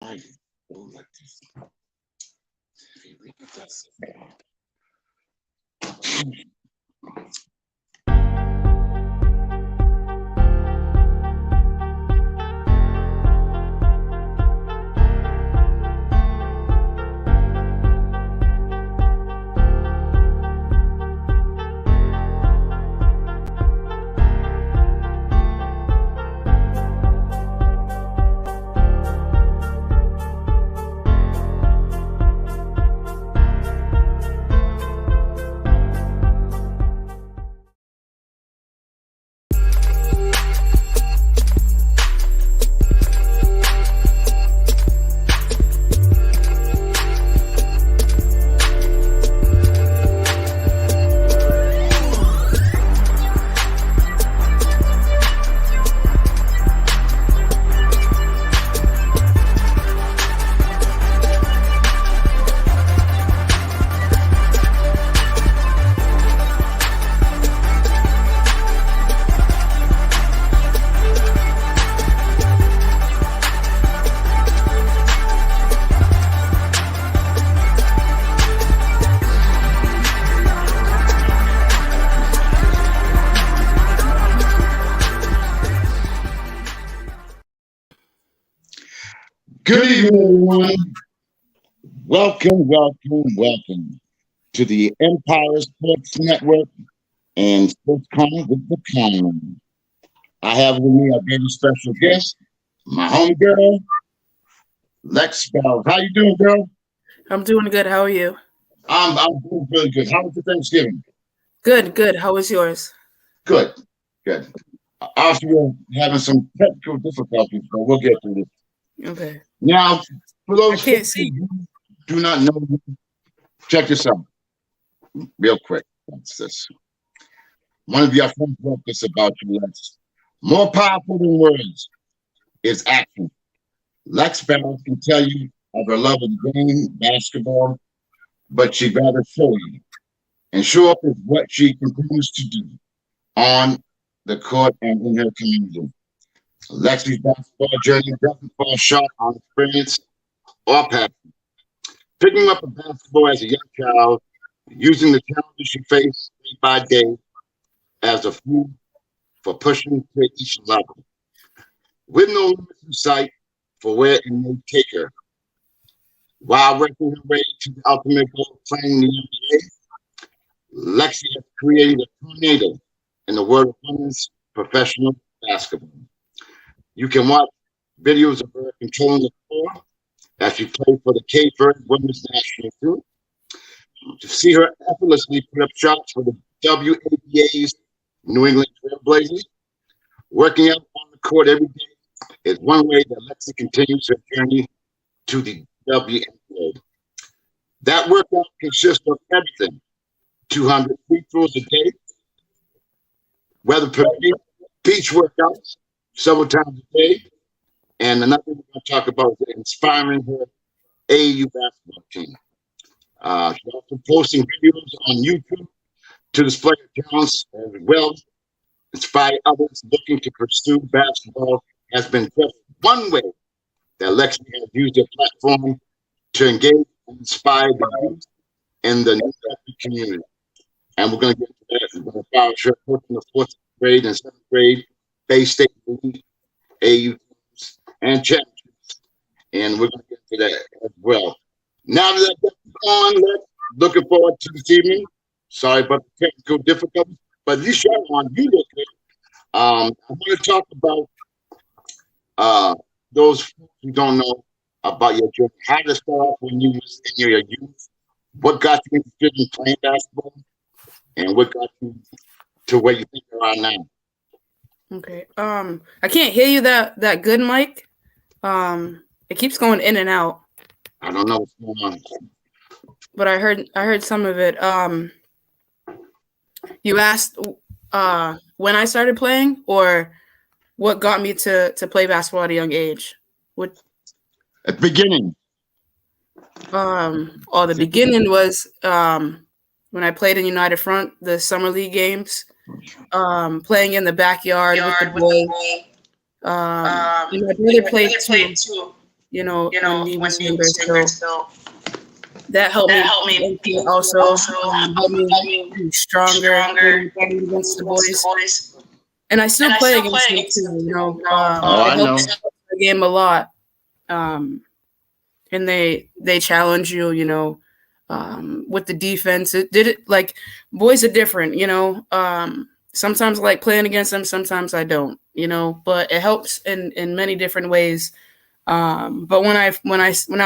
life go like this. If you read this. Good evening, everyone. Welcome to the Empire Sports Network and Sports Corner with the Conn Man. I have with me a very special guest, my homegirl, LEX BARROS. How you doing, girl? I'm doing good. How are you? I'm doing really good. How was your Thanksgiving? Good. How was yours? Good. Obviously, we're having some technical difficulties, but we'll get through this. Okay. Now, for those I can't see who do not know, check this out real quick. What's this? One of your friends wrote this about you, Lex. More powerful than words is action. LEX BARROS can tell you of her love of the game, basketball, but she'd rather show you. And show up is what she continues to do on the court and in her community. Lexi's basketball journey doesn't fall short on experience or passion. Picking up a basketball as a young child, using the challenges she faced day by day as a fuel for pushing to each level. With no limits in sight for where it may take her. While working her way to the ultimate goal of playing in the NBA, Lexi has created a tornado in the world of women's professional basketball. You can watch videos of her controlling the floor as she played for the Cape Verde women's national team. To see her effortlessly put up shots for the WABA's New England Trailblazers. Working out on the court every day is one way that Lexi continues her journey to the WNBA. That workout consists of everything: 200 free throws a day, weather permitting, beach workouts several times a day, and another thing we're going to talk about is inspiring her AAU basketball team. She's also posting videos on YouTube to display her talents as well. Inspire others looking to pursue basketball has been just one way that Lexi has used her platform to engage and inspire the youth in the New York community. And we're going to get to that. We're going to follow her coaching the 4th grade and 7th grade Bay State League, AAU teams, and championships. And we're going to get to that as well. Now that that's on, looking forward to this evening. Sorry about the technical difficulties, but at least you're on. You look good. I want to talk about those who don't know about your journey. How did it start off when you was in your youth? What got you interested in playing basketball? And what got you to where you think you are now? Okay. I can't hear you that good, Mike. It keeps going in and out. I don't know what's going on. But I heard some of it. You asked when I started playing, or what got me to play basketball at a young age? What? At the beginning. The beginning was when I played in United Front, the summer league games, playing in the backyard with the boys. My brother played too. when he was he younger. was younger. So So that helped that me helped me also also helped me help me be be stronger stronger when playing against the against the boys. boys. And I still And I play still play against them against too. them too. Oh, It I know. helps the game a lot. Um, and they challenge you, with the defense. It did it like boys are different, sometimes I like playing against them, sometimes I don't, but it helps in many different ways. But when I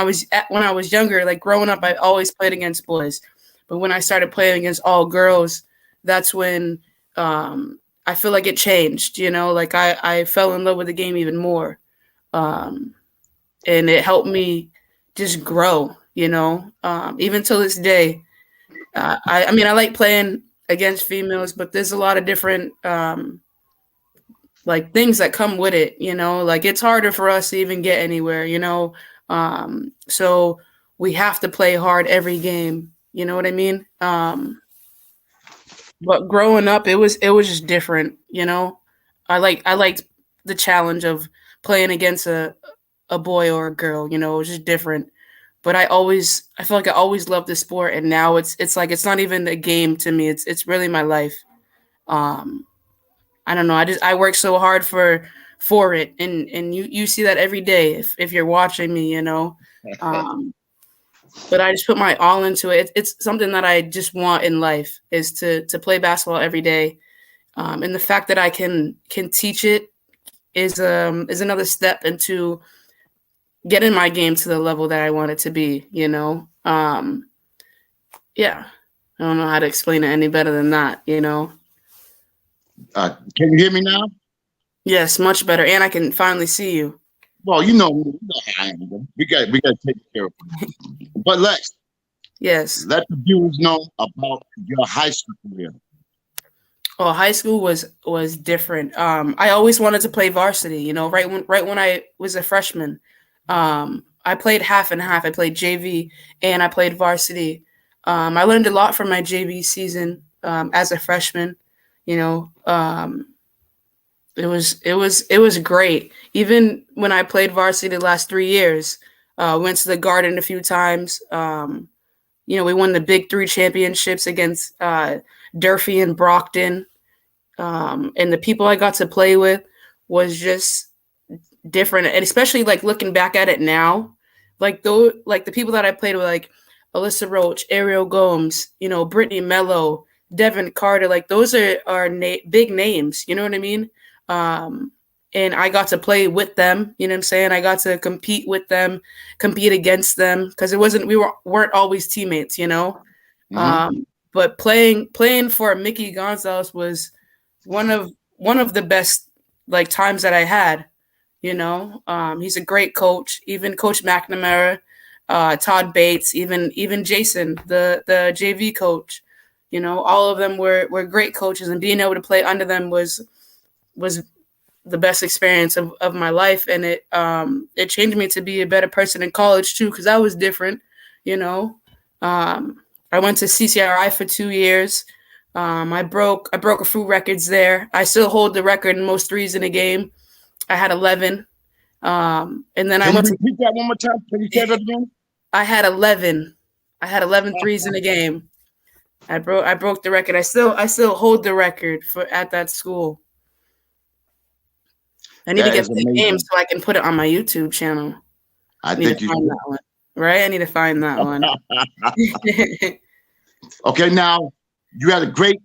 was younger, like growing up, I always played against boys. But when I started playing against all girls, that's when I feel like it changed, like I fell in love with the game even more. Um, and it helped me just grow, even till this day. I mean, I like playing against females, but there's a lot of different like things that come with it, like it's harder for us to even get anywhere, so we have to play hard every game, you know what I mean? But growing up, it was just different, I liked the challenge of playing against a boy or a girl, it was just different. But I feel like I always loved the sport, and now it's like it's not even a game to me. It's really my life. Um, I don't know. I work so hard for it, and you see that every day if you're watching me, Um, but I just put my all into it. It's something that I just want in life is to play basketball every day, and the fact that I can teach it is another step into getting my game to the level that I want it to be. Yeah, I don't know how to explain it any better than that. Can you hear me now? Yes, much better, and I can finally see you. Well, me, you know how I am. We got to take care of it. But Yes. let the viewers know about your high school career. Oh, high school was different. I always wanted to play varsity. Right when I was a freshman, I played half and half. I played JV and I played varsity. I learned a lot from my JV season as a freshman. You know, it was great. Even when I played varsity the last 3 years, went to the Garden a few times. We won the Big Three championships against Durfee and Brockton. And the people I got to play with was just different, and especially like looking back at it now, like the people that I played with, like Alyssa Roach, Ariel Gomes, Brittany Mello, Devin Carter, like those are big names, you know what I mean? Um, and I got to play with them, you know what I'm saying? I got to compete with them, compete against them, because we weren't always teammates, Hmm. but playing for Mickey Gonzalez was one of the best like times that I had. He's a great coach. Even Coach McNamara, Todd Bates, even Jason, the JV coach. All of them were great coaches, and being able to play under them was the best experience of my life, and it changed me to be a better person in college too, because I was different. You know, I went to CCRI for 2 years. I broke a few records there. I still hold the record in most threes in a game. I had 11. And then I Can you went to repeat that one more time? Can you say that again? I had 11. I had 11 threes in a game. I broke the record. I still hold the record for at that school. I need to That get is that game amazing. so I can put it on my YouTube channel. I I need to think you find should. that one. Right? I need to find that one. Okay, now you had a great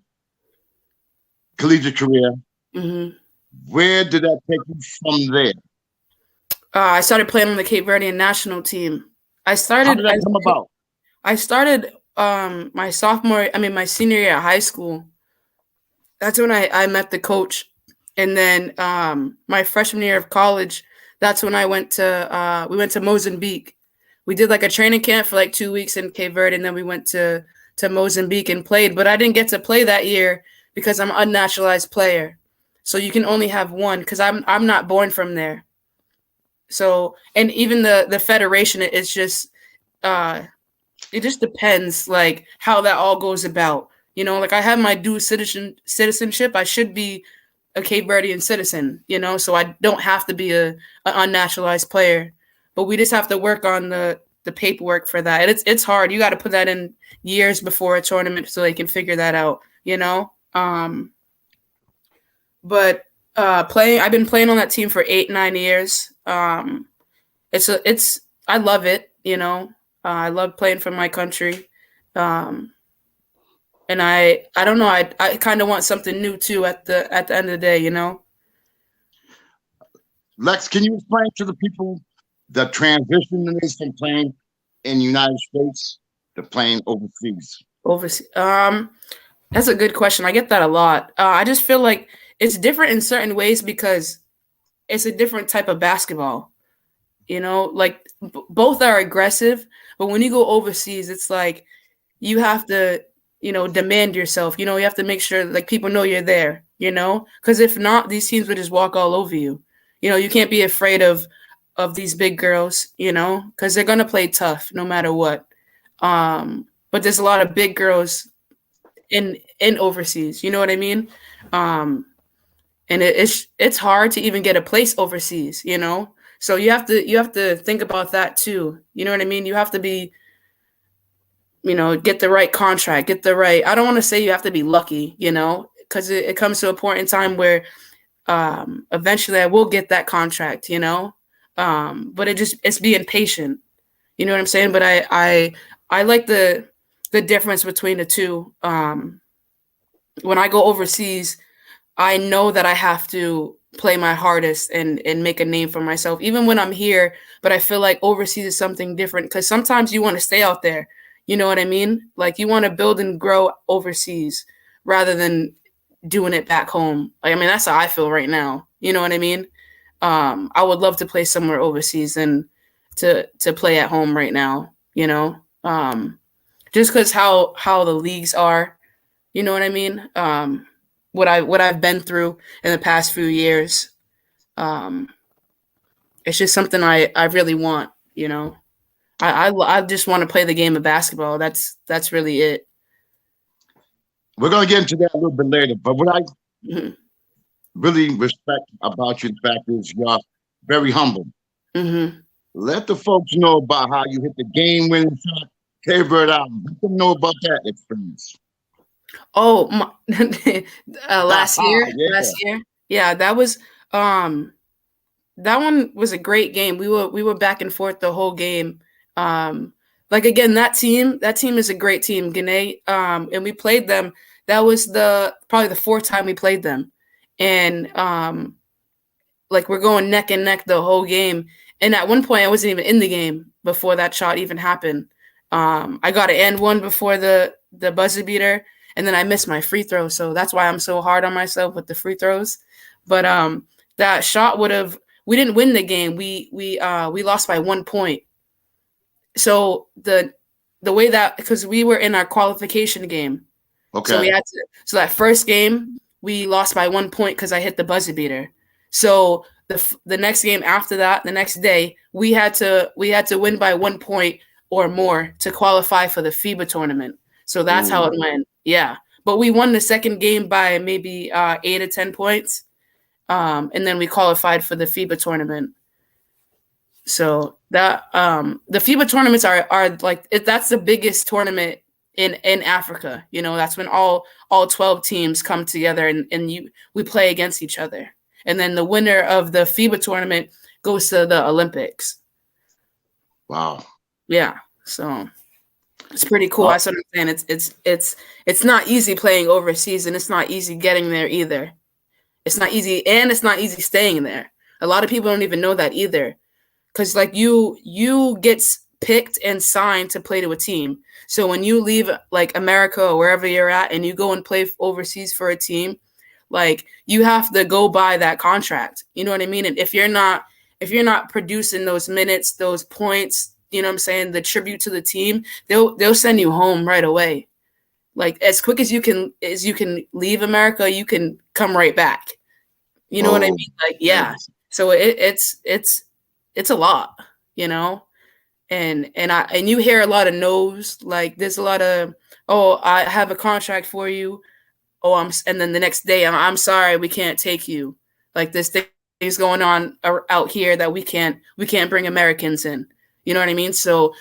collegiate career. hmm Where did that take you from there? I started playing on the Cape Verdean national team. I How started did that come about? I started my senior year at high school. That's when I met the coach. And then my freshman year of college, that's when we went to Mozambique. We did like a training camp for like 2 weeks in Cape Verde, and then we went to Mozambique and played. But I didn't get to play that year because I'm an unnaturalized player. So you can only have one because I'm not born from there. So, and even the federation, uh it just depends like how that all goes about. Like I have my dual citizenship. I should be a Cape Verdean citizen, so I don't have to be a unnaturalized player. but we just have to work on the paperwork for that. And it's hard. You got to put that in years before a tournament so they can figure that out, you know? But I've been playing on that team for 8-9 years. I love it, you know. I love playing for my country. And I don't know, I kind of want something new too at the end of the day, you know. Lex, can you explain to the people the transition is from playing in the United States to playing overseas? Overseas. That's a good question. I get that a lot. I just feel like it's different in certain ways because it's a different type of basketball. You know, like both are aggressive, but when you go overseas, it's like you have to, you know, demand yourself. You know, you have to make sure like people know you're there. You know, because if not, these teams would just walk all over you. You know, you can't be afraid of these big girls. You know, because they're gonna play tough no matter what. But there's a lot of big girls in overseas. You know what I mean? And it's hard to even get a place overseas. You know, so you have to think about that too. You know what I mean? You have to be, you know, get the right contract, get the right. I don't want to say you have to be lucky, you know, because it comes to a point in time where eventually I will get that contract, you know. But it's being patient. You know what I'm saying? But I like the difference between the two. When I go overseas, I know that I have to play my hardest and make a name for myself, even when I'm here. But I feel like overseas is something different because sometimes you want to stay out there. You know what I mean? Like you want to build and grow overseas rather than doing it back home. Like, I mean, that's how I feel right now. You know what I mean? I would love to play somewhere overseas than to play at home right now. You know, just because how the leagues are. You know what I mean? What I've been through in the past few years. It's just something I really want. You know, I just want to play the game of basketball. That's really it. We're going to get into that a little bit later, but what I Mhm. really respect about you, the fact is you're very humble. Mhm. Let the folks know about how you hit the game-winning shot, K-Bird Island. Let them know about that experience. Oh, last year, Yeah. yeah, um, that one was a great game. We were back and forth the whole game. Um, like again, that team is a great team, Guinea. And we played them. That was probably the fourth time we played them, and like we're going neck and neck the whole game. And at one point, I wasn't even in the game before that shot even happened. I got an and one before the buzzer beater, and then I missed my free throw. So that's why I'm so hard on myself with the free throws. But that shot would have. We didn't win the game. We lost by 1 point. So the way that because we were in our qualification game, so we Okay. had to. So that first game we lost by 1 point because I hit the buzzer beater. So the next game after that, the next day, we had to win by 1 point or more to qualify for the FIBA tournament. So that's how it Ooh. went. Yeah, but we won the second game by maybe 8 or 10 points, and then we qualified for the FIBA tournament. So that the FIBA tournaments are like that's the biggest tournament in Africa. You know, that's when all 12 teams come together and we play against each other. And then the winner of the FIBA tournament goes to the Olympics. Wow. Yeah. So it's pretty cool. Uh, That's what I'm saying. It's not easy playing overseas and it's not easy getting there either. It's not easy and it's not easy staying there. A lot of people don't even know that either. Because like you get picked and signed to play to a team. So when you leave like America or wherever you're at and you go and play overseas for a team, like you have to go by that contract. You know what I mean? And if you're not producing those minutes, those points, you know what I'm saying, the tribute to the team, they'll send you home right away. Like as quick as you can leave America, you can come right back. You know what I oh, mean? Like yeah. goodness. So it's a lot, you know? And you hear a lot of no's, like there's a lot of, oh, I have a contract for you. Oh, and then the next day I'm sorry, we can't take you. Like this thing going on out here that we can't bring Americans in. You know what I mean? So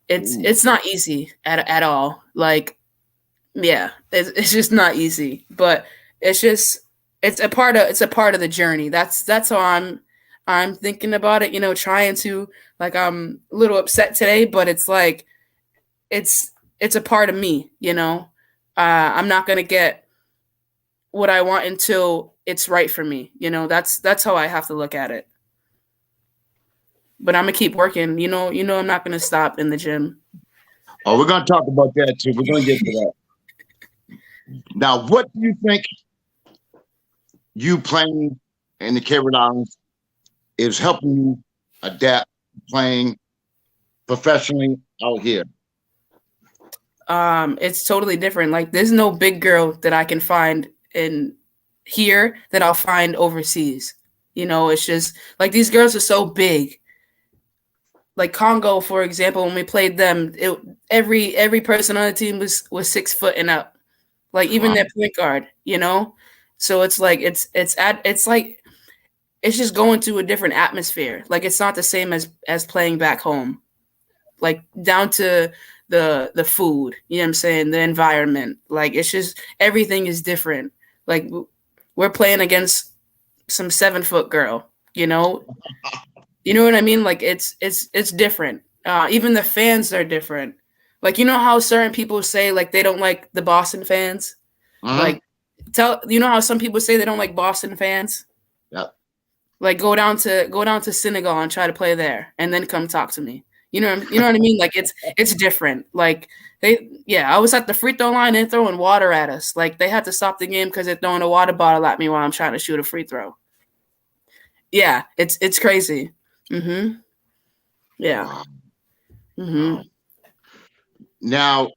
it's not easy at all. Like, yeah, it's just not easy. But it's just it's a part of the journey. That's how I'm thinking about it. You know, trying to, like, I'm a little upset today, but it's like it's a part of me. You know, I'm not gonna get what I want until it's right for me. You know, that's how I have to look at it. But I'm gonna keep working. I'm not gonna stop in the gym. Oh, we're going to talk about that too. We're going to get to that. Now, what do you think you playing in the Cayman Islands is helping you adapt playing professionally out here? It's totally different. Like, there's no big girl that I can find in here that I'll find overseas. You know, it's just like these girls are so big. Like Congo, for example, when we played them, every person on the team was 6 foot and up. Like, even Wow. their point guard, you know. So it's like it's like it's just going to a different atmosphere. Like, it's not the same as playing back home. Like, down to the food, you know what I'm saying, the environment. Like, it's just everything is different. Like, we're playing against some 7 foot girl, you know. You know what I mean? Like, it's different. Even the fans are different. Like, you know how certain people say, like, they don't like the Boston fans? Uh-huh. Like, you know how some people say they don't like Boston fans? Yep. Like, go down to Senegal and try to play there and then come talk to me. You know what I mean? Like, it's different. Like, I was at the free throw line and throwing water at us. Like, they had to stop the game because they're throwing a water bottle at me while I'm trying to shoot a free throw. Yeah, it's crazy. Mhm. Yeah. Wow. Wow. Mhm. Now,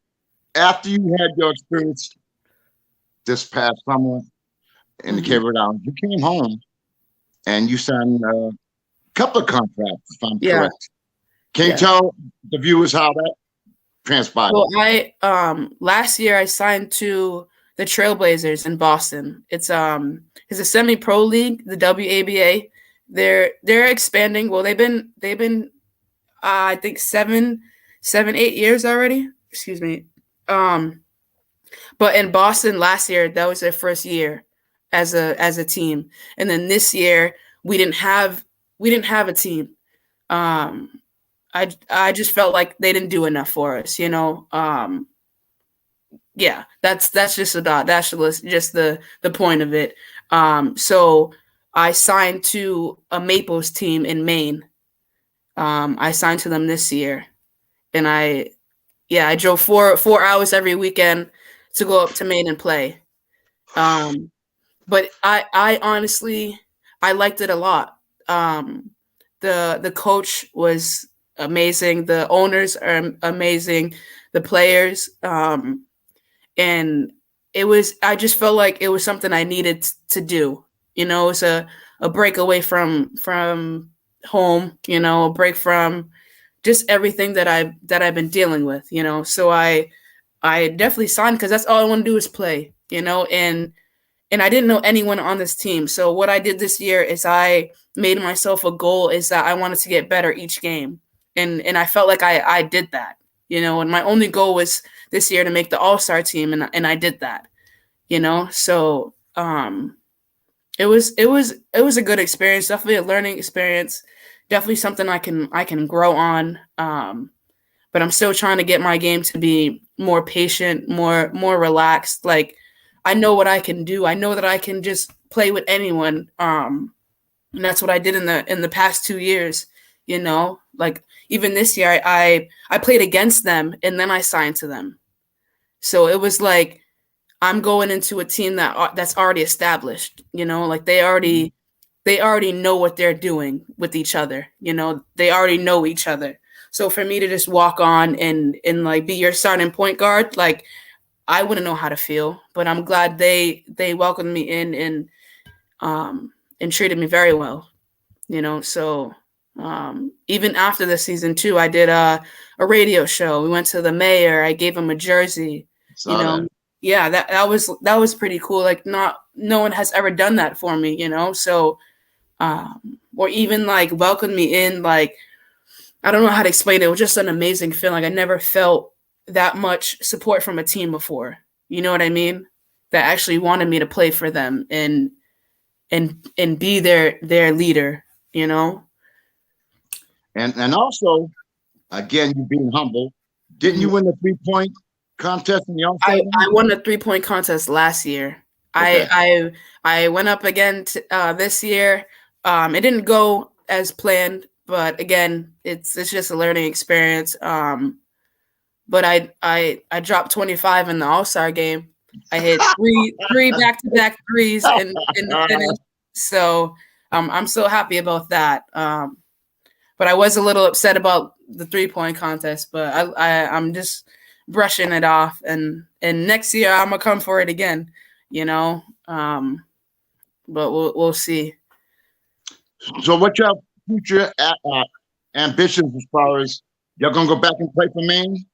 after you had your experience this past summer in the Mhm. Cayman Islands, you came home and you signed a couple of contracts, if I'm Yeah. correct. Can you Yeah. tell the viewers how that transpired? Well, I last year I signed to the Trailblazers in Boston. It's a semi-pro league, the WABA. They're expanding. Well, they've been I think 8 years already. Excuse me. Um, but in Boston last year, that was their first year as a team, and then this year we didn't have a team. Um, I just felt like they didn't do enough for us, you know. Yeah, that's just just the point of it. So I signed to a Maples team in Maine. I signed to them this year, and I drove 4 hours every weekend to go up to Maine and play. Um, but I honestly I liked it a lot. The coach was amazing. The owners are amazing. The players, and I just felt like it was something I needed to do. You know, it's a break away from home. You know, a break from just everything that I've been dealing with. You know, so I definitely signed because that's all I want to do is play. You know, and I didn't know anyone on this team. So what I did this year is I made myself a goal is that I wanted to get better each game. And I felt like I did that, you know, and my only goal was this year to make the All-Star team, and I did that, you know. So it was a good experience, definitely a learning experience, definitely something I can grow on. But I'm still trying to get my game to be more patient, more relaxed. Like, I know what I can do. I know that I can just play with anyone. And that's what I did in the past 2 years. You know, like, even this year, I played against them and then I signed to them. So it was like I'm going into a team that's already established. You know, like they already know what they're doing with each other. You know, they already know each other. So for me to just walk on and like be your starting point guard, like, I wouldn't know how to feel. But I'm glad they welcomed me in and treated me very well. You know, so even after the season too, I did a radio show. We went to the mayor. I gave him a jersey. You Saw that. know, yeah, that was pretty cool. Like, not no one has ever done that for me. You know, so or even like welcomed me in. Like, I don't know how to explain it. It was just an amazing feeling. I never felt that much support from a team before. You know what I mean? That actually wanted me to play for them and be their leader. You know. And also, again, you being humble. Didn't you Mhm. win the 3-point contest in the All-Star I game? won the 3-point contest last year. Okay. I went up again this year. It didn't go as planned, but again, it's just a learning experience. But I dropped 25 in the All Star game. I hit three back to back threes in the finish. So I'm so happy about that. But I was a little upset about the 3-point contest, but I'm just brushing it off, and next year I'm gonna come for it again, you know. But we'll see. So, what's your future ambitions as far as you're gonna go back and play for Maine?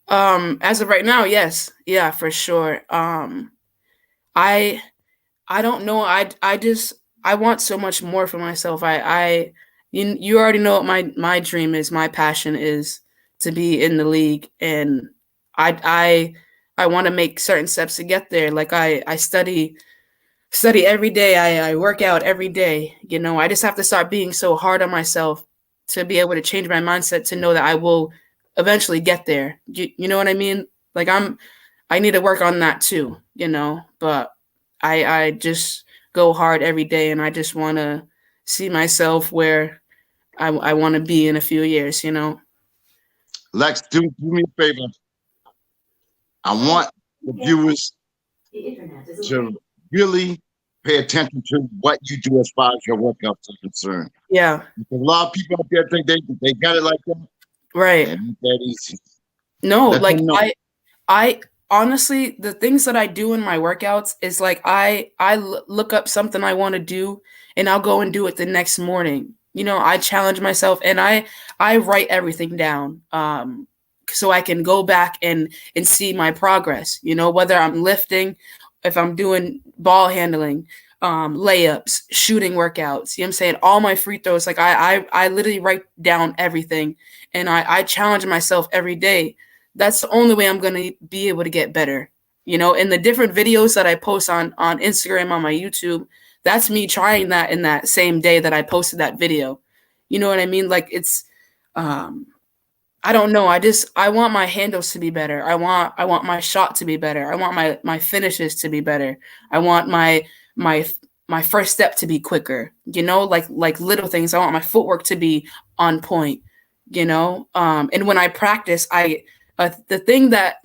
As of right now, yes, yeah, for sure. I I don't know. I just I want so much more for myself. You already know what my dream is. My passion is to be in the league, and I want to make certain steps to get there. Like I study every day. I work out every day. You know, I just have to start being so hard on myself to be able to change my mindset to know that I will eventually get there. You know what I mean? Like I need to work on that too, you know, but I just go hard every day, and I just want to see myself where I want to be in a few years, you know. Lex, do me a favor. I want the viewers to really pay attention to what you do as far as your workouts are concerned. Yeah, Because a lot of people out there think they got it like that, right. and it's that easy. No, Let like them know. I honestly, the things that I do in my workouts is like look up something I want to do, and I'll go and do it the next morning. You know, I challenge myself, and I write everything down. So I can go back and see my progress, you know, whether I'm lifting, if I'm doing ball handling, layups, shooting workouts, you know what I'm saying? All my free throws, like I literally write down everything, and I challenge myself every day. That's the only way I'm going to be able to get better. You know, in the different videos that I post on Instagram, on my YouTube, that's me trying that in that same day that I posted that video. You know what I mean? Like um, I don't know. I want my handles to be better. I want my shot to be better. I want my finishes to be better. I want my my first step to be quicker. You know, like little things. I want my footwork to be on point. You know, and when I practice, the thing that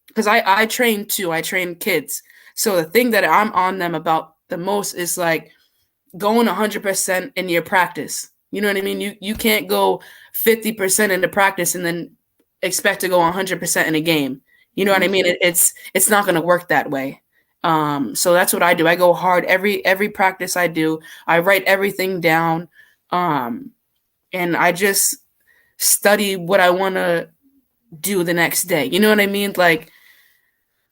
because I train too. I train kids. So the thing that I'm on them about the most is like going 100% in your practice. You know what I mean? You can't go 50% into practice and then expect to go 100% in a game. You know what I mean? It's not going to work that way. So that's what I do. I go hard every practice I do. I write everything down, and I just study what I want to do the next day. You know what I mean? Like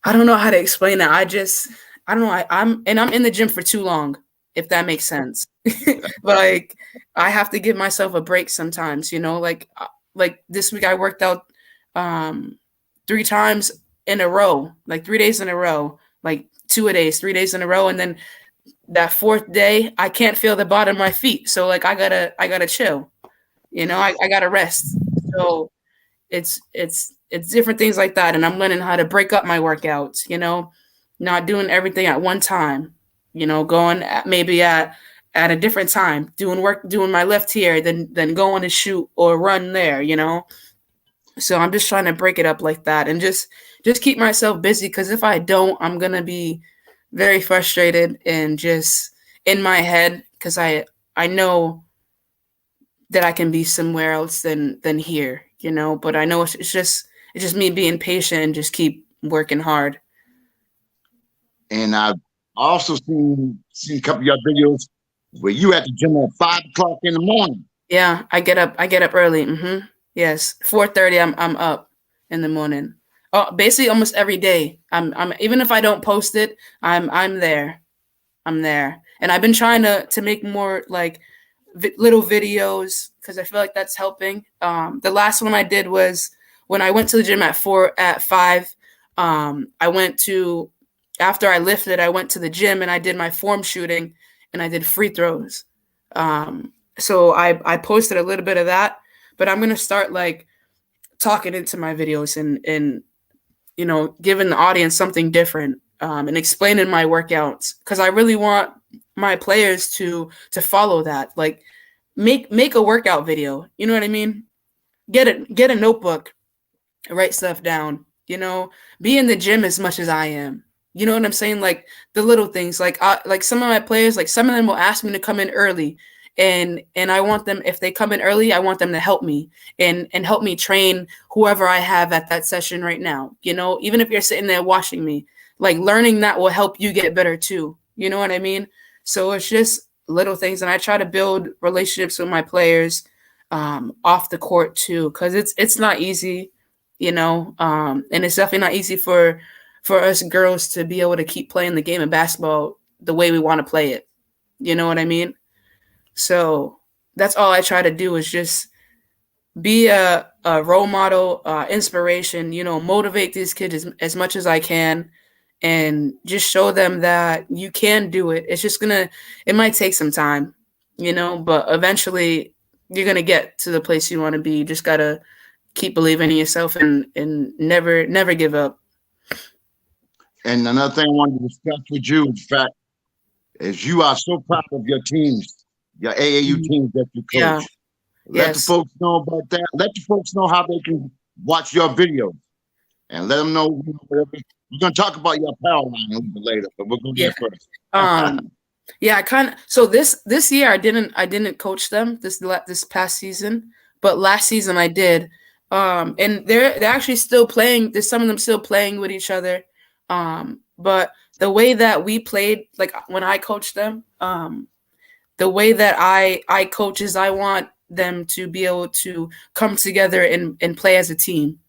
I don't know how to explain that. I don't know. I'm in the gym for too long, if that makes sense. Like I have to give myself a break sometimes, you know, like this week I worked out um 3 times in a row, like 3 days in a row, like 2 a days, 3 days in a row, and then that fourth day I can't feel the bottom of my feet. So like I gotta chill. You know, I gotta rest. So it's different things like that, and I'm learning how to break up my workouts, you know, not doing everything at one time, you know, going maybe at a different time, doing my lift here, then going to shoot or run there, you know. So I'm just trying to break it up like that, and just keep myself busy, because if I don't, I'm gonna be very frustrated and just in my head, because I know that I can be somewhere else than here, you know. But I know it's just me being patient and just keep working hard. And I've also seen a couple of your videos where you at the gym at 5 o'clock in the morning. Yeah, I get up early. Yes, 4:30. I'm up in the morning. Oh, basically almost every day. I'm even if I don't post it, I'm there. I'm there. And I've been trying to make more like little videos because I feel like that's helping. The last one I did was when I went to the gym at 5. I went to after I lifted, I went to the gym and I did my form shooting and I did free throws. So I posted a little bit of that, but I'm gonna start like talking into my videos and giving the audience something different, and explaining my workouts because I really want my players to follow that. Like make a workout video. You know what I mean? Get a notebook, write stuff down. Be in the gym as much as I am. You know what I'm saying? Like the little things. Like some of my players, like some of them will ask me to come in early, and I want them, if they come in early, I want them to help me and help me train whoever I have at that session right now. Even if you're sitting there watching me, like learning that will help you get better too. You know what I mean? So it's just little things, and I try to build relationships with my players off the court too, because it's not easy, and it's definitely not easy for us girls to be able to keep playing the game of basketball the way we want to play it. You know what I mean? So that's all I try to do is just be a role model, inspiration, motivate these kids as much as I can and just show them that you can do it. It might take some time, but eventually you're going to get to the place you want to be. You just got to keep believing in yourself and never give up. And another thing I wanted to discuss with you, in fact, is you are so proud of your teams, your AAU teams that you coach. Yeah. Let the folks know about that. Let the folks know how they can watch your videos, and let them know whatever. We're gonna talk about your apparel line a little bit later, but we'll go there first. Yeah, I kind of. So this year I didn't coach them this past season, but last season I did. And they're actually still playing. There's some of them still playing with each other. But the way that we played, like when I coached them, the way that I coach is I want them to be able to come together and play as a team.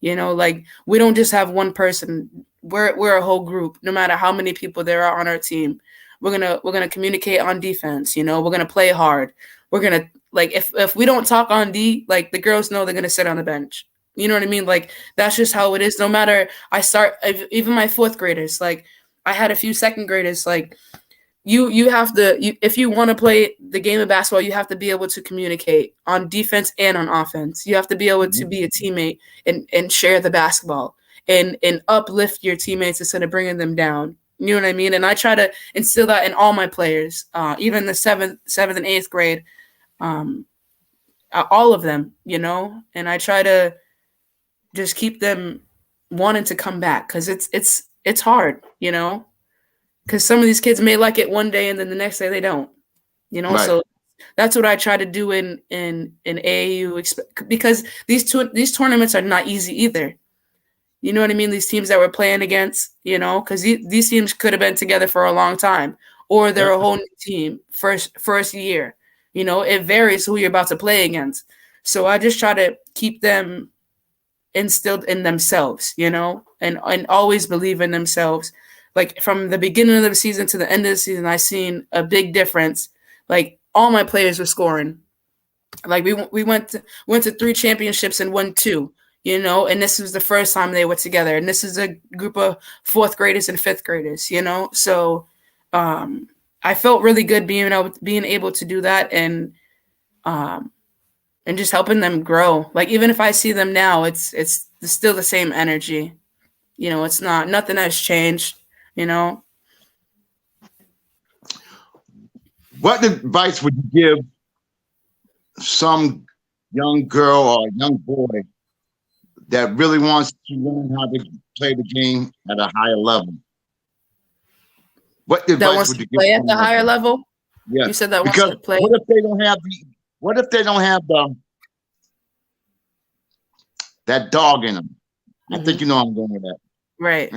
Like we don't just have one person. We're a whole group. No matter how many people there are on our team, we're gonna communicate on defense. We're gonna play hard. We're gonna, like, if we don't talk on D, like the girls know they're gonna sit on the bench. You know what I mean? Like that's just how it is. No matter even my fourth graders. Like I had a few second graders. Like you have to, if you want to play the game of basketball, you have to be able to communicate on defense and on offense. You have to be able to be a teammate and share the basketball and uplift your teammates instead of bringing them down. You know what I mean? And I try to instill that in all my players, even the seventh and eighth grade, all of them. And I try to just keep them wanting to come back because it's hard, because some of these kids may like it one day and then the next day they don't, right. So that's what I try to do in AAU, because these tournaments are not easy either. You know what I mean? These teams that we're playing against, because these teams could have been together for a long time, or they're a whole new team first year. It varies who you're about to play against. So I just try to keep them instilled in themselves, and always believe in themselves. Like from the beginning of the season to the end of the season, I seen a big difference. Like all my players were scoring. Like we went to 3 championships and won 2. And this was the first time they were together. And this is a group of 4th graders and 5th graders, So I felt really good being able to do that and just helping them grow. Like even if I see them now, it's still the same energy. It's nothing has changed, What advice would you give some young girl or young boy that really wants to learn how to play the game at a higher level? What advice would you give play at the higher level? Yeah, you said that because wants to play. What if they don't have that dog in them? I think you know I'm going with that. Right.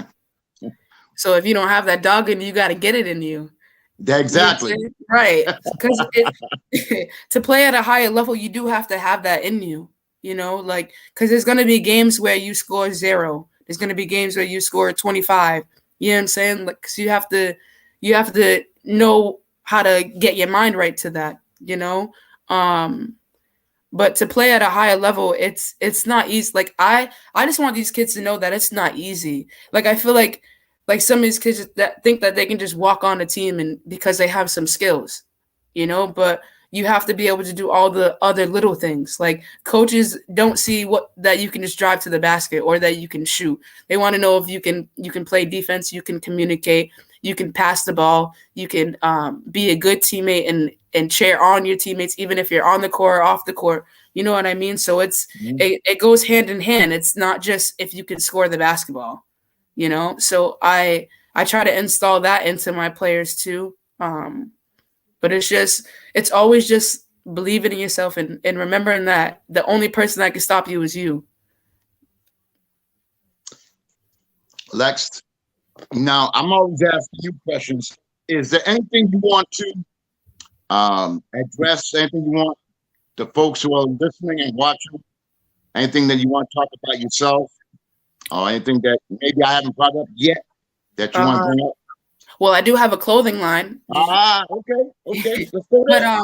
So if you don't have that dog in you, got to get it in you. Exactly. Right. Because to play at a higher level, you do have to have that in you. Like, because there's going to be games where you score 0. There's going to be games where you score 25. You know what I'm saying? Like, so you have to know how to get your mind right to that, you know. But to play at a higher level, it's not easy. Like I just want these kids to know that it's not easy. Like I feel like some of these kids that think that they can just walk on a team and because they have some skills, you know, but you have to be able to do all the other little things. Like coaches don't see what that you can just drive to the basket or that you can shoot. They want to know if you can play defense, you can communicate, you can pass the ball, you can be a good teammate and cheer on your teammates even if you're on the court or off the court. You know what I mean? So it goes hand in hand. It's not just if you can score the basketball, you know. So I try to install that into my players too. But it's always just believing in yourself and remembering that the only person that can stop you is you. Lex, now I'm always asking you questions. Is there anything you want to address? Anything you want the folks who are listening and watching? Anything that you want to talk about yourself, or anything that maybe I haven't brought up yet that you want to bring up? Well, I do have a clothing line. Okay. Let's go But there.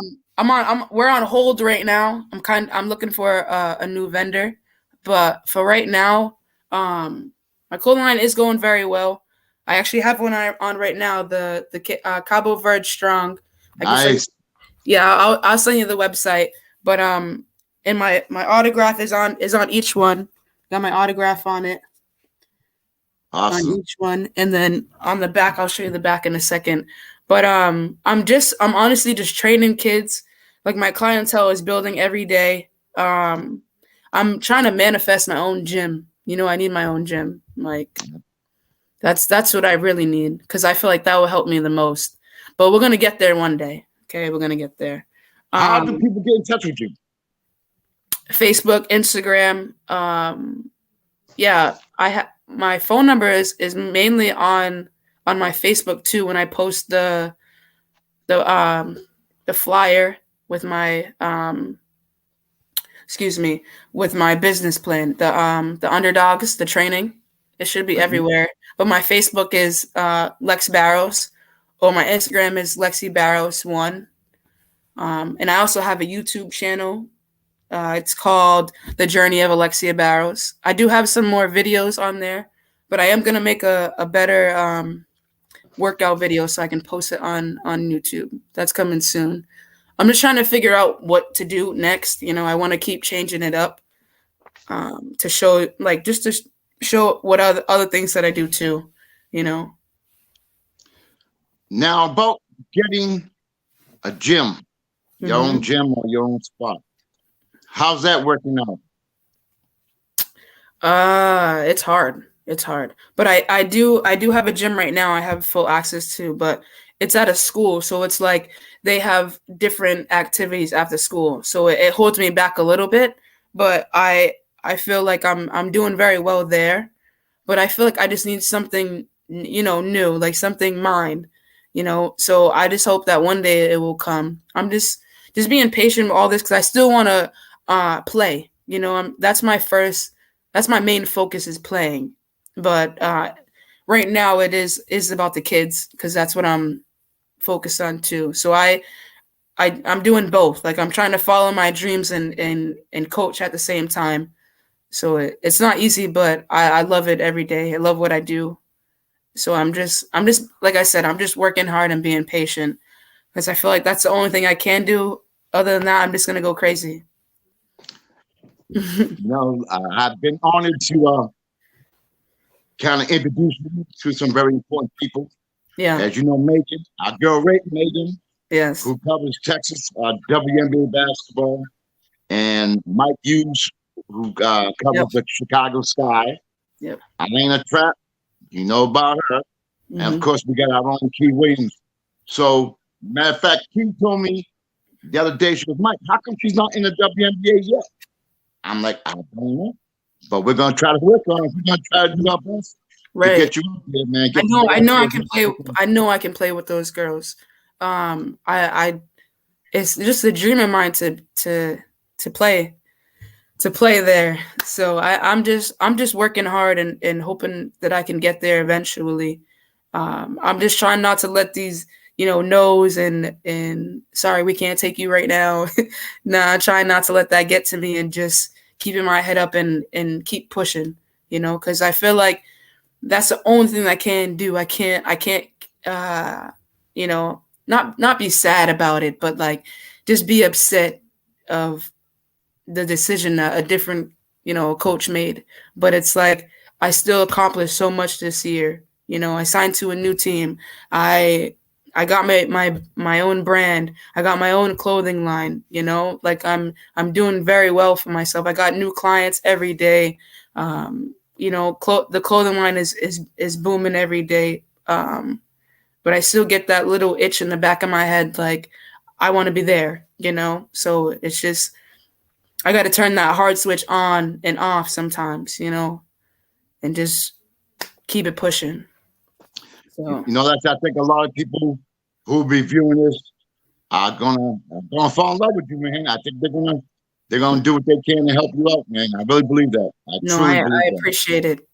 we're on hold right now. I'm looking for a new vendor, but for right now, my clothing line is going very well. I actually have one on right now, the Cabo Verde Strong. Nice. I'll send you the website. But and my autograph is on each one. Got my autograph on it. Awesome. On each one, and then on the back, I'll show you the back in a second. But I'm honestly just training kids. Like my clientele is building every day. I'm trying to manifest my own gym. You know, I need my own gym. Like that's what I really need because I feel like that will help me the most. But we're gonna get there one day. Okay, we're gonna get there. How do people get in touch with you? Facebook, Instagram. Yeah, my phone number is mainly on my Facebook too. When I post the flyer with my with my business plan, the underdogs, the training, it should be everywhere. But my Facebook is Lex Barros, or my Instagram is Lexi Barros 1. And I also have a YouTube channel. It's called The Journey of Alexia Barros. I do have some more videos on there, but I am going to make a better workout video so I can post it on YouTube. That's coming soon. I'm just trying to figure out what to do next. You know, I want to keep changing it up to show, like, just to show what other things that I do too, you know. Now, about getting a gym, your own gym or your own spot. How's that working out? It's hard. It's hard. But I do have a gym right now I have full access to, but it's at a school, so it's like they have different activities after school. So it holds me back a little bit, but I feel like I'm doing very well there. But I feel like I just need something, you know, new, like something mine, you know. So I just hope that one day it will come. I'm just being patient with all this because I still want to play. You know, that's my main focus is playing. But right now it is about the kids because that's what I'm focused on too. So I'm doing both. Like I'm trying to follow my dreams and coach at the same time. So it's not easy, but I love it every day. I love what I do. So I'm just like I said, I'm just working hard and being patient because I feel like that's the only thing I can do. Other than that, I'm just gonna go crazy. No, I've been honored to kind of introduce you to some very important people. Yeah. As you know, Megan, our girl Megan, yes, who covers Texas WNBA basketball, and Mike Hughes, who covers the Chicago Sky. Yep. Elena Trapp, you know about her. And of course, we got our own Key Williams. So, matter of fact, Key told me the other day, she goes, Mike, how come she's not in the WNBA yet? I'm like, I don't know. But we're going to try to work on it. We're going to try to do our best to get you out there, man. I know I can play. I know I can play with those girls. It's just a dream of mine to play there. So I'm just working hard and hoping that I can get there eventually. I'm just trying not to let these no's and sorry, we can't take you right now. Nah, try not to let that get to me and just keeping my head up and keep pushing, because I feel like that's the only thing I can do. I can't uh not be sad about it, but like just be upset of the decision that a different coach made. But it's like I still accomplished so much this year. I signed to a new team. I got my own brand. I got my own clothing line. Like I'm doing very well for myself. I got new clients every day. The clothing line is booming every day. But I still get that little itch in the back of my head, like I want to be there. So it's just I got to turn that hard switch on and off sometimes, and just keep it pushing. So That's I think a lot of people who be viewing this are gonna fall in love with you, man. I think they're gonna do what they can to help you out, man. I really believe that. I no, truly I believe that. appreciate it.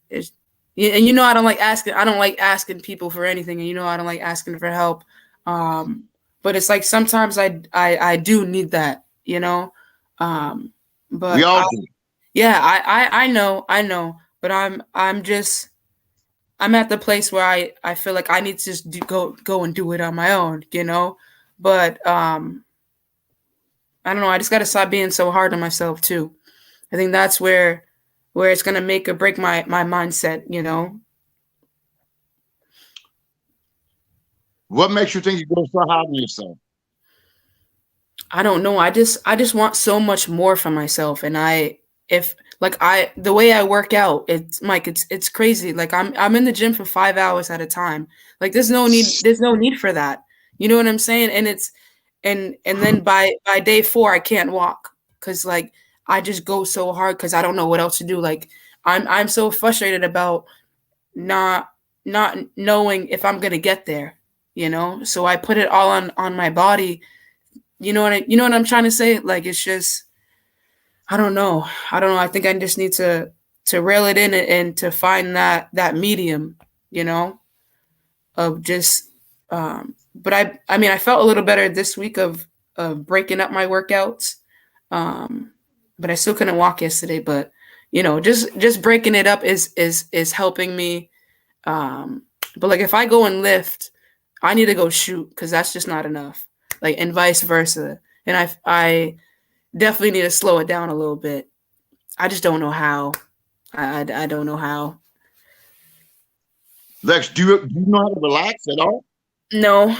And I don't like asking. I don't like asking people for anything, and I don't like asking for help. But it's like sometimes I do need that, Um, We but all do. yeah, I know, but I'm at the place where I feel like I need to just go and do it on my own, But I don't know. I just got to stop being so hard on myself too. I think that's where it's gonna make or break my mindset. What makes you think you go so hard on yourself? I don't know. I just want so much more for myself, and if like the way I work out, it's Mike, it's crazy. Like I'm in the gym for 5 hours at a time. Like there's no need for that. You know what I'm saying? And it's and then by day 4 I can't walk because like I just go so hard because I don't know what else to do. Like I'm so frustrated about not not knowing if I'm gonna get there. So I put it all on my body. You know what I'm trying to say? Like it's just I don't know. I don't know. I think I just need to reel it in and to find that medium, you know, of just but I mean I felt a little better this week of breaking up my workouts. Um but I still couldn't walk yesterday, but just breaking it up is helping me. But like if I go and lift, I need to go shoot because that's just not enough. Like and vice versa. And I definitely need to slow it down a little bit. I just don't know how. I don't know how. Lex, do you know how to relax at all? No,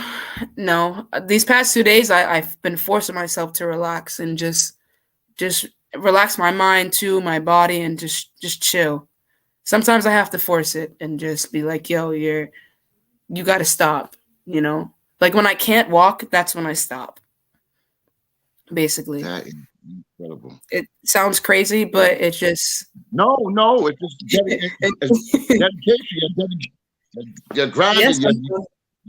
no. These past 2 days, I've been forcing myself to relax and just relax my mind too, my body, and just chill. Sometimes I have to force it and just be like, "Yo, you got to stop." Like when I can't walk, that's when I stop. Basically, That is incredible. it sounds crazy, but it's just No, it's just it's dedication. You're yes, grinding. You got a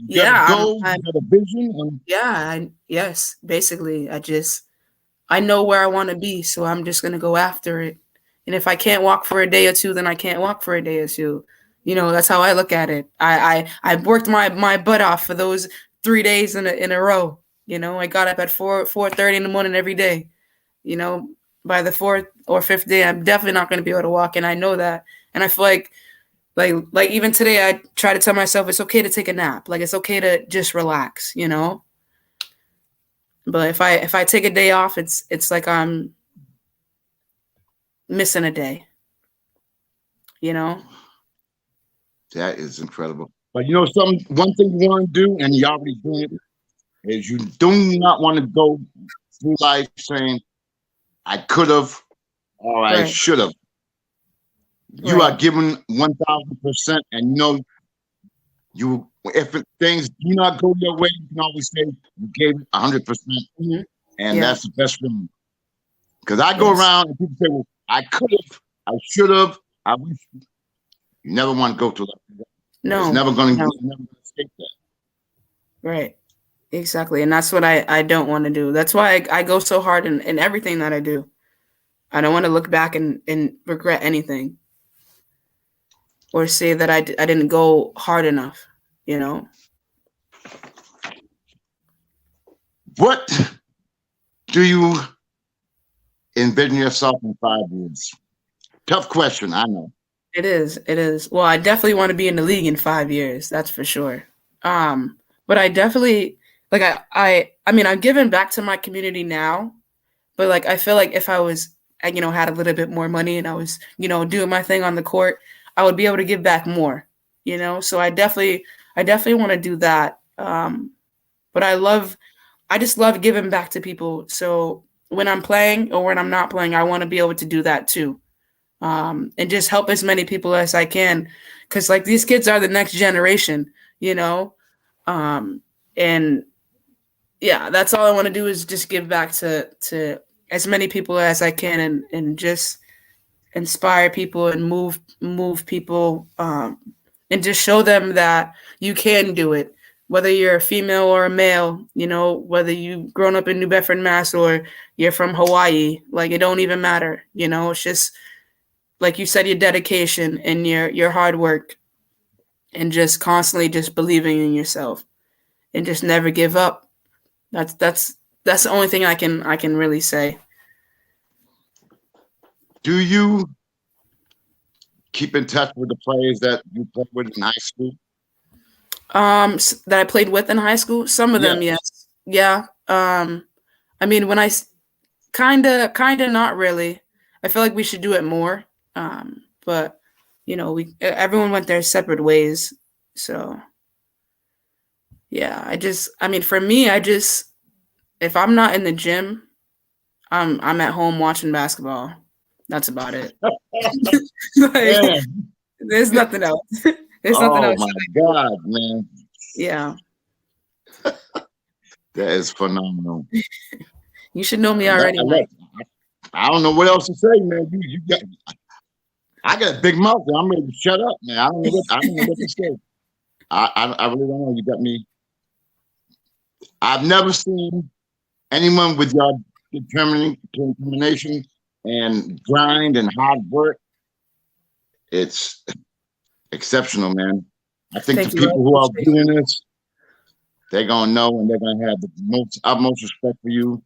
yeah, goal. You got a vision, and yes, basically, I know where I want to be, so I'm just gonna go after it. And if I can't walk for a day or two, then I can't walk for a day or two. That's how I look at it. I worked my butt off for those 3 days in a row. I got up at 4:30 in the morning every day. You know, by the fourth or fifth day, I'm definitely not going to be able to walk, and I know that. And I feel like even today, I try to tell myself it's okay to take a nap. Like it's okay to just relax. But if I take a day off, it's like I'm missing a day. You know. that is incredible. But one thing you want to do, and you already doing it, is you do not want to go through life saying, "I could have" or "I Right. should have." You Right. are giving 1,000%, and things do not go your way, you can always say you gave it 100%, Hmm. and Yeah. that's the best feeling. Because I go Yes. around and people say, "Well, I could have, I should have, I wish." You never want to go through that. It's No. never going to. No. You're never going to escape that. Right. Exactly. And that's what I don't want to do. That's why I go so hard in everything that I do. I don't want to look back and regret anything or say that I didn't go hard enough, you know? What do you envision yourself in 5 years? Tough question, I know. It is. It is. Well, I definitely want to be in the league in 5 years. That's for sure. But I definitely like I mean I'm giving back to my community now, but like I feel like if I was had a little bit more money and I was doing my thing on the court, I would be able to give back more. So I definitely want to do that. But I just love giving back to people. So when I'm playing or when I'm not playing, I want to be able to do that too. And just help as many people as I can, because like these kids are the next generation, and yeah, that's all I want to do is just give back to as many people as I can, and just inspire people and move people, and just show them that you can do it, whether you're a female or a male, whether you've grown up in New Bedford, Mass, or you're from Hawaii, like it don't even matter, it's just like you said, your dedication and your hard work, and just constantly just believing in yourself and just never give up. That's the only thing I can really say. Do you keep in touch with the players that you played with in high school? That I played with in high school, some of Yeah. them, yes, yeah. I mean, when I kind of not really. I feel like we should do it more. But we everyone went their separate ways. So yeah, I mean, for me, if I'm not in the gym, I'm at home watching basketball. That's about it. Like, Yeah. there's nothing else. There's nothing Oh else. my God, man. Yeah, That is phenomenal. you should know me already, Mike. I don't know what else to say, man. I got a big mouth. And I'm ready to shut up, man. I don't know what to say. I really don't know. You got me. I've never seen anyone with your determination and grind and hard work. It's exceptional, man. I think Thank the you. people who are doing this, they're gonna know, and they're gonna have the utmost respect for you,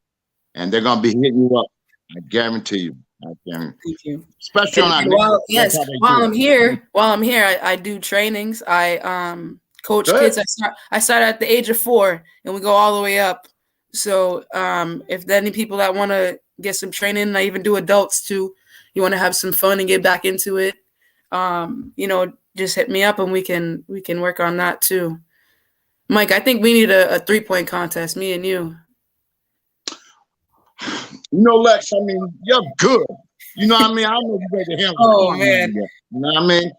and they're gonna be hitting you up. I guarantee you. I guarantee. Thank you. Especially on our Yes, while I'm here, I do trainings. I coach Good. kids. I start at the age of 4, and we go all the way up. So if there are any people that want to get some training, I even do adults too. You want to have some fun and get back into it, just hit me up and we can work on that too. Mike, I think we need a 3-point contest, me and you. Lex, I mean, you're good. You know what I mean? I don't know if you better handle Oh man. You know what I mean?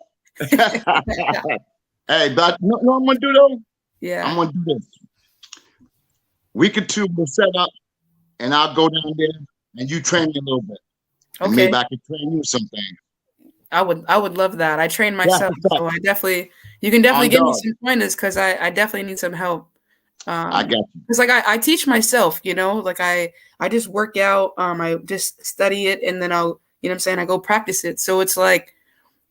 Hey, but you know what I'm gonna do though? Yeah. I'm gonna do this. Week or two we'll set up, and I'll go down there and you train me a little bit. And Okay. maybe I can train you some things. I would love that. I train myself, so you can definitely give me some pointers, because I definitely need some help. I got you. Because like I teach myself, like I just work out, I just study it, and then I'll, what I'm saying, I go practice it. So it's like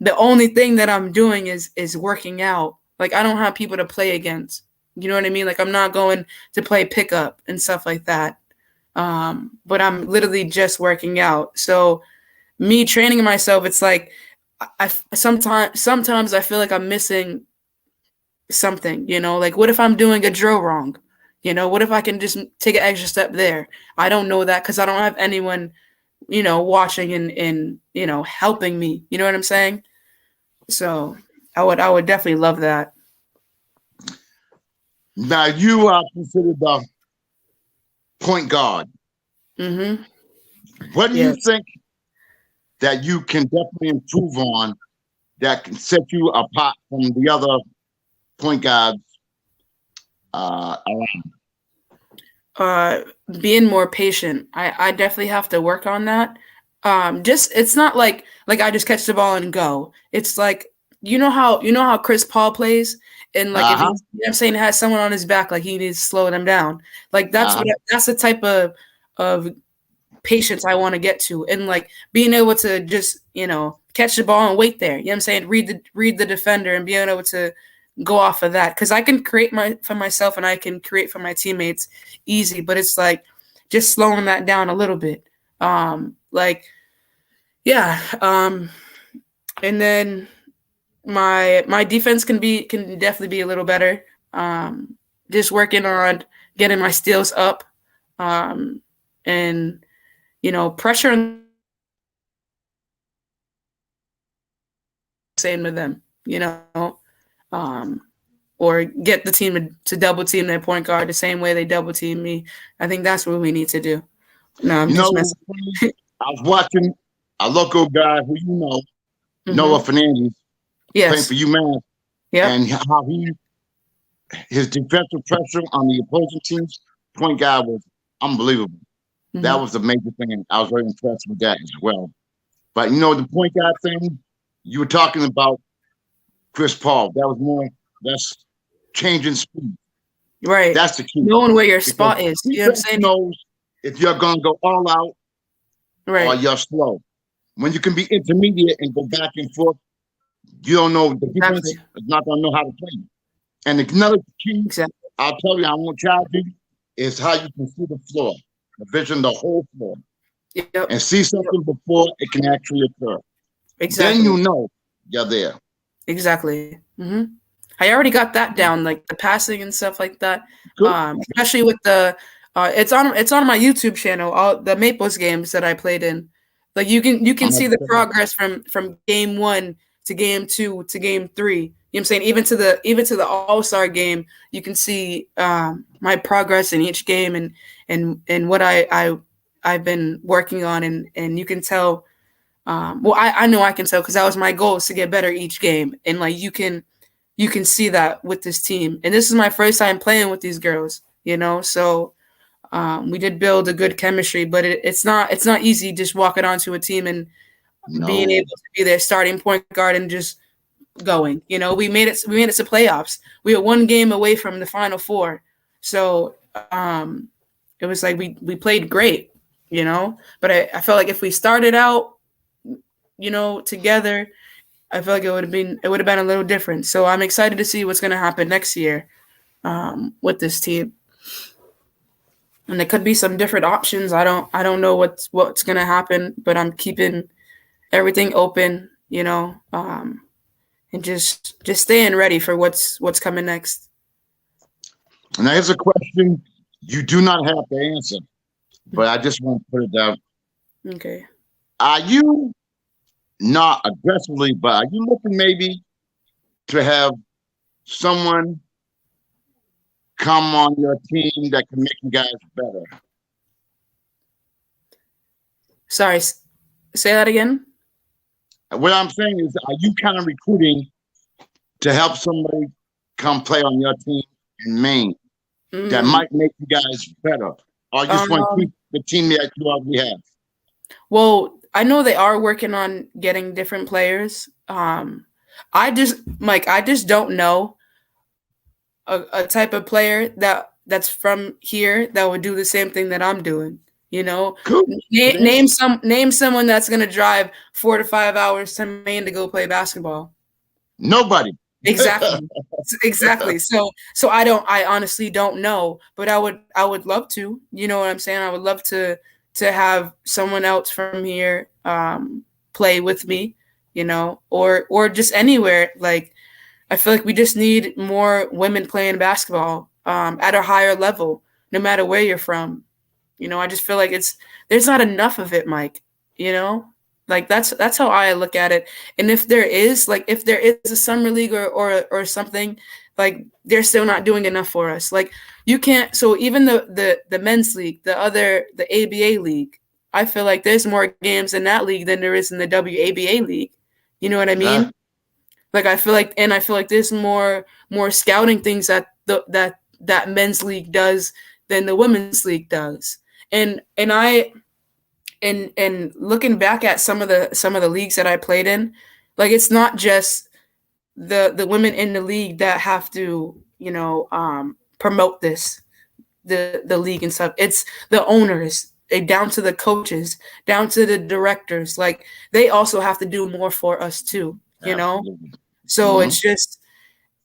the only thing that I'm doing is working out. Like I don't have people to play against. You know what I mean? Like I'm not going to play pickup and stuff like that. But I'm literally just working out. So me training myself, it's like I sometimes I feel like I'm missing something, like what if I'm doing a drill wrong? What if I can just take an extra step there? I don't know that because I don't have anyone, watching and helping me. You know what I'm saying? So I would definitely love that. Now you are considered the point guard. Mm-hmm. What do you think that you can definitely improve on that can set you apart from the other point guards around? Being more patient. I definitely have to work on that. It's not like I just catch the ball and go. It's like you know how Chris Paul plays, and like if he's, I'm saying, has someone on his back, like he needs to slow them down. Like that's the type of patience I want to get to, and like being able to just catch the ball and wait there. You know what I'm saying? Read the defender and being able to go off of that, because I can create for myself and I can create for my teammates easy, but it's like just slowing that down a little bit. Like, yeah. And then my defense can definitely be a little better. Just working on getting my steals up, and pressure and same to them, or get the team to double team their point guard the same way they double team me. I think that's what we need to do. No, I'm just messing. I was watching a local guy who Noah Fernandez, playing for UMass, and how his defensive pressure on the opposing team's point guard was unbelievable. That was a major thing. I was very impressed with that as well. But the point guard thing, you were talking about Chris Paul. That's changing speed. Right. That's the key. Knowing where your spot is. You know what I'm saying? Knows if you're going to go all out, or you're slow. When you can be intermediate and go back and forth, you don't know. The defense is not going to know how to play. And another key, I'll tell you, I won't charge you, is how you can see the floor, the vision, the whole floor, and see something before it can actually occur. Then you know you're there. Exactly. I already got that down, like the passing and stuff like that. Especially with the it's on my YouTube channel, all the Maples games that I played in. Like you can see the progress from game 1 to game 2 to game 3. You know what I'm saying? Even to the All-Star game, you can see my progress in each game and what I've been working on, and you can tell. I know I can tell, because that was my goal, is to get better each game, and like you can see that with this team. And this is my first time playing with these girls, so we did build a good chemistry, but it's not easy just walking onto a team and being able to be their starting point guard and just going. We made it to playoffs. We were one game away from the Final Four, so it was like we played great, but I felt like if we started out together, I feel like it would have been a little different. So I'm excited to see what's going to happen next year with this team. And there could be some different options. I don't know what's going to happen, but I'm keeping everything open, and just staying ready for what's coming next. Now here's a question you do not have to answer, but I just want to put it down. Okay. Are you, not aggressively, but are you looking maybe to have someone come on your team that can make you guys better? Sorry, say that again. What I'm saying is, are you kind of recruiting to help somebody come play on your team in Maine that might make you guys better? Or you just want to keep the team that you already have? Well, I know they are working on getting different players. I just don't know a type of player that's from here that would do the same thing that I'm doing. Cool. Name someone that's gonna drive 4 to 5 hours to Maine to go play basketball. Nobody. Exactly. So I honestly don't know, but I would love to. You know what I'm saying? I would love to have someone else from here play with me, or just anywhere. Like, I feel like we just need more women playing basketball at a higher level, no matter where you're from. I just feel like there's not enough of it, Mike. Like that's how I look at it. And if there is a summer league or something, like, they're still not doing enough for us. Like, you can't. So even the men's league, the ABA league, I feel like there's more games in that league than there is in the WABA league. You know what I mean? Like, I feel like there's more scouting things that men's league does than the women's league does. And looking back at some of the leagues that I played in, like, it's not just the women in the league that have to, promote the league and stuff. It's the owners, down to the coaches, down to the directors. Like, they also have to do more for us too, Absolutely. So it's just,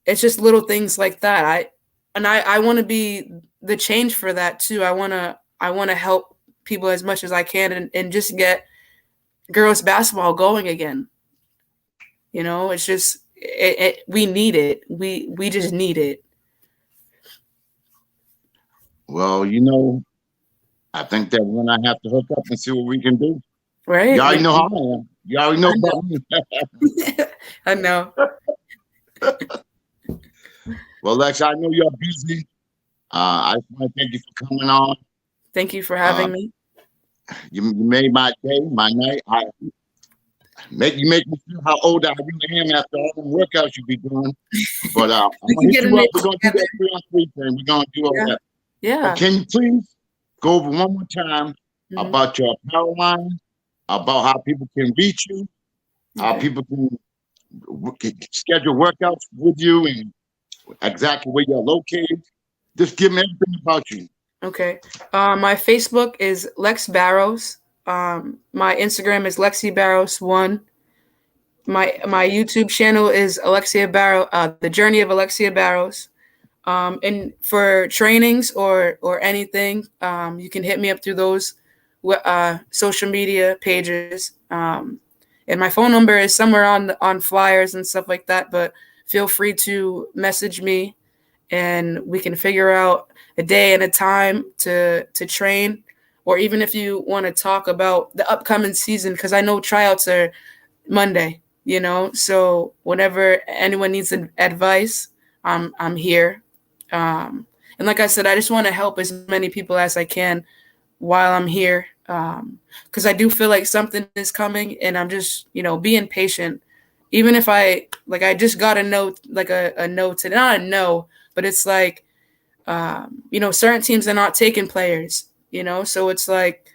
it's just little things like that. I want to be the change for that too. I want to help people as much as I can, and just get girls basketball going again. It's just we need it. We just need it. Well, I think that we're gonna have to hook up and see what we can do. You Right? already know how I am. You already know I about me. know. I know. Well, Lex, I know you're busy. I just want to thank you for coming on. Thank you for Uh, having me. you made my day, my night. You make me feel how old I really am after all the workouts you be doing. But I'm We gonna can hit get you in up. it We're gonna do together. that 3-on-3 thing. We're gonna do all Yeah. that. But Yeah. can you please go over one more time Mhm. about your apparel line, about how people can reach you, how Okay. people can schedule workouts with you, and exactly where you're located. Just give me everything about you. Okay. My Facebook is Lex Barrows. My Instagram is Lexi Barrows one. My YouTube channel is Alexia Barrow. The Journey of Alexia Barrows. And for trainings or anything, you can hit me up through those social media pages. And my phone number is somewhere on flyers and stuff like that. But feel free to message me, and we can figure out a day and a time to train. Or even if you want to talk about the upcoming season, because I know tryouts are Monday. So whenever anyone needs advice, I'm here. And like I said, I just want to help as many people as I can while I'm here, because I do feel like something is coming, and I'm just being patient. Even if I just got a note, like a note today, not a no, but it's like certain teams are not taking players. So it's like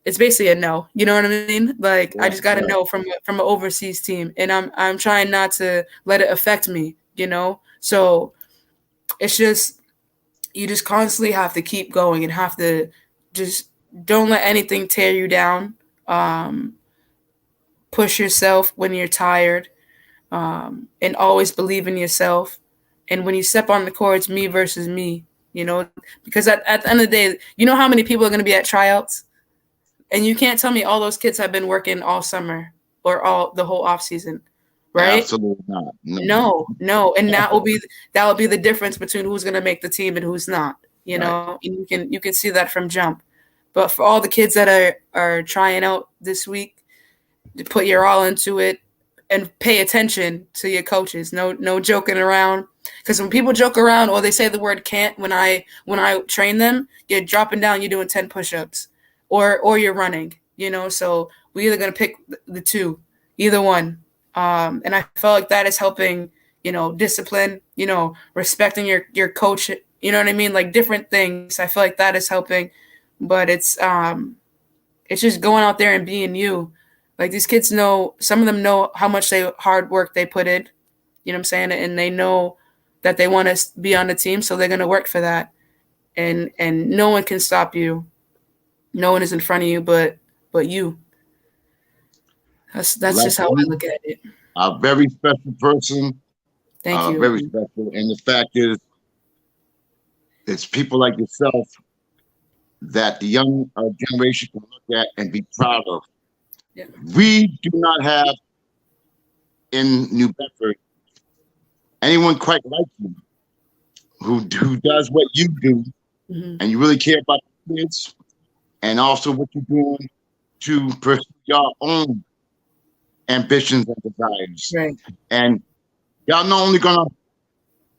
it's basically a no. You know what I mean? Like I Right, just got a right. no from an overseas team, and I'm trying not to let it affect me. So it's just you just constantly have to keep going and have to just don't let anything tear you down. Um, Push yourself when you're tired, and always believe in yourself. And when you step on the court, it's me versus me. Because at the end of the day, you know how many people are going to be at tryouts, and you can't tell me all those kids have been working all summer or all the whole off season, right? Absolutely not. No. No, no, and that will be the difference between who's going to make the team and who's not. Right. And you can see that from jump. But for all the kids that are trying out this week, to put your all into it and pay attention to your coaches. No joking around. Because when people joke around or they say the word can't when I train them, you're dropping down, you're doing 10 push-ups, or you're running. So we either gonna pick the two, either one. And I felt like that is helping. Discipline. Respecting your coach. You know what I mean? Like different things. I feel like that is helping. But it's just going out there and being you. Like these kids know, some of them know how much hard work they put in. You know what I'm saying? And they know that they want to be on the team, so they're gonna work for that. And no one can stop you. No one is in front of you, but you. That's Like just how I you, look at it. a very special person, Thank you. very special. And the fact is, it's people like yourself that the young generation can look at and be proud of. Yeah. We do not have in New Bedford anyone quite like you who does what you do, Mm-hmm. and you really care about the kids, and also what you're doing to pursue your own ambitions and desires. Right. And y'all not only gonna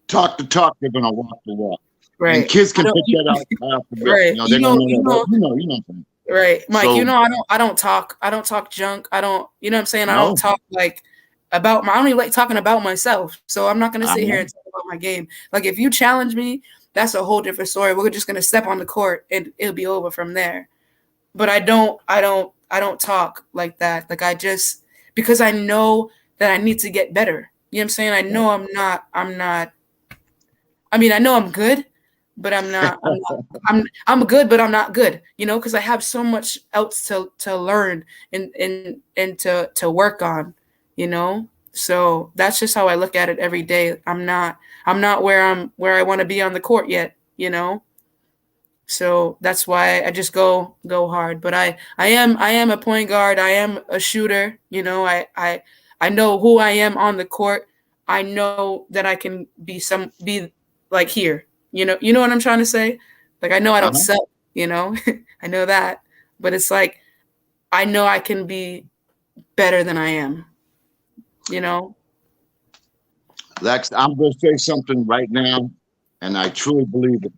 talk the talk, they're gonna walk the walk. And Right. kids I can don't. pick that out off the rip. Right. They're gonna know You that. know. You know what I'm saying. Right, Mike. So I don't talk junk. I don't. You know what I'm saying? I don't no, talk like I don't even like talking about myself. So I'm not gonna I sit here know. and talk about my game. Like if you challenge me, that's a whole different story. We're just gonna step on the court and it'll be over from there. But I don't talk like that. Like I just because I know that I need to get better. You know what I'm saying? I know I'm not. I mean, I know I'm good, but I'm not. I'm good, but I'm not good. Because I have so much else to learn and to work on. You know, So that's just how I look at it every day. I'm not where I want to be on the court yet, you know. So that's why I just go hard. But I am a point guard. I am a shooter. You know, I know who I am on the court. I know that I can be like here. You know what I'm trying to say? Like I know I don't Uh-huh. suck. You know, I know that. But it's like I know I can be better than I am. You know. Lex, I'm going to say something right now, and I truly believe it.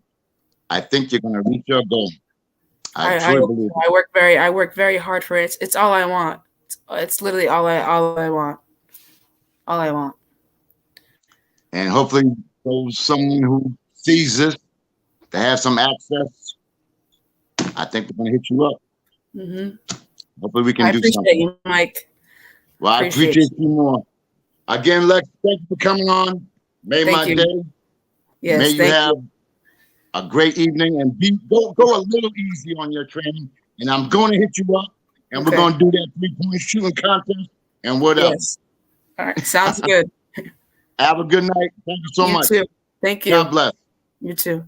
I think you're going to reach your goal. I I truly believe it. I work very hard for it. It's all I want. It's literally all I want. All I want. And hopefully, those someone who sees this to have some access, I think they're going to hit you up. Hmm. Hopefully, we I can do appreciate something. you, Mike. Well, I Appreciate appreciate you. you more. Again, Lex, thank you for coming on. Made Thank my you. day. May Yes, you thank have you. a great evening and go a little easy on your training. And I'm going to hit you up, and we're Okay. going to do that 3-point shooting contest and whatever. Yes. All right. Sounds good. Have a good night. Thank you so You much. too. Thank God you. bless. You too.